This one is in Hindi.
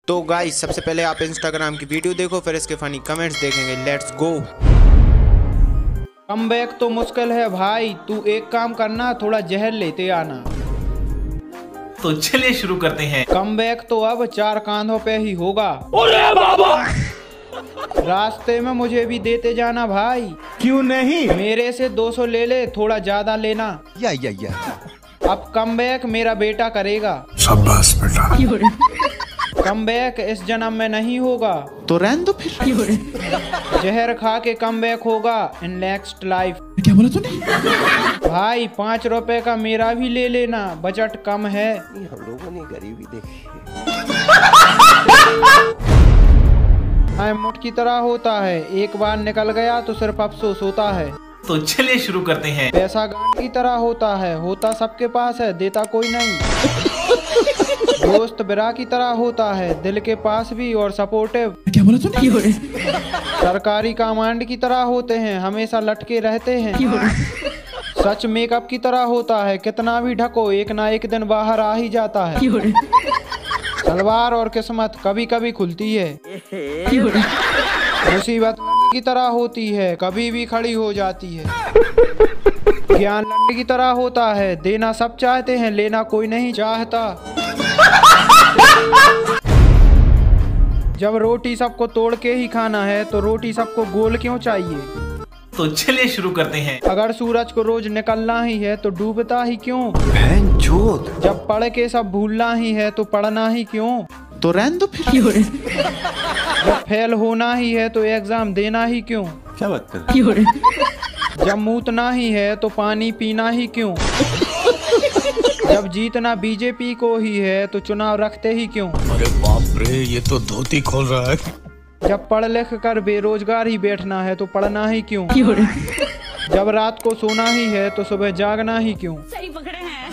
तो गाइस सबसे पहले आप इंस्टाग्राम की वीडियो देखो, फिर इसके फनी कमेंट्स देखेंगे। Let's go. कमबैक तो मुश्किल है भाई, तू एक काम करना, थोड़ा जहर लेते आना। तो चलिए शुरू करते हैं। कमबैक तो अब 4 कांधों पे ही होगा। अरे बाबा, रास्ते में मुझे भी देते जाना भाई। क्यों नहीं? मेरे से 200 ले ले, थोड़ा ज्यादा लेना। या अब कमबैक मेरा बेटा करेगा। शाबाश बेटा। कमबैक इस जन्म में नहीं होगा, तो रहने दो फिर। जहर खा के कमबैक होगा इन नेक्स्ट लाइफ। क्या बोला तूने? भाई 5 रुपए का मेरा भी ले लेना, बजट कम है। हम लोगों ने गरीबी देखी है। मुठ की तरह होता है, एक बार निकल गया तो सिर्फ अफसोस होता है। तो चलिए शुरू करते हैं। पैसा गांड की तरह होता है, होता सबके पास है, देता कोई नहीं। दोस्त बिरा की तरह होता है, दिल के पास भी और सपोर्टिव। क्या बोला तूने? सरकारी कमांड की तरह होते हैं, हमेशा लटके रहते हैं। सच मेकअप की तरह होता है, कितना भी ढको एक ना एक दिन बाहर आ ही जाता है। सलवार और किस्मत कभी कभी खुलती है। मुसीबत लंड की तरह होती है, कभी भी खड़ी हो जाती है। ज्ञान लंड की तरह होता है, देना सब चाहते हैं, लेना कोई नहीं चाहता। जब रोटी सबको तोड़ के ही खाना है तो रोटी सबको गोल क्यों चाहिए? तो चलिए शुरू करते हैं। अगर सूरज को रोज निकलना ही है तो डूबता ही क्यों? बहनचोद। जब पढ़ के सब भूलना ही है तो पढ़ना ही क्यों? तो रहने दो फिर। जब फेल होना ही है तो एग्जाम देना ही क्यों? क्या बात कर? जब मूतना ही है तो पानी पीना ही क्यों? जब जीतना बीजेपी को ही है तो चुनाव रखते ही क्यों? अरे बाप रे, ये तो धोती खोल रहा है। जब पढ़ लिख कर बेरोजगार ही बैठना है तो पढ़ना ही क्यों? जब रात को सोना ही है तो सुबह जागना ही क्यों? सही पकड़े हैं।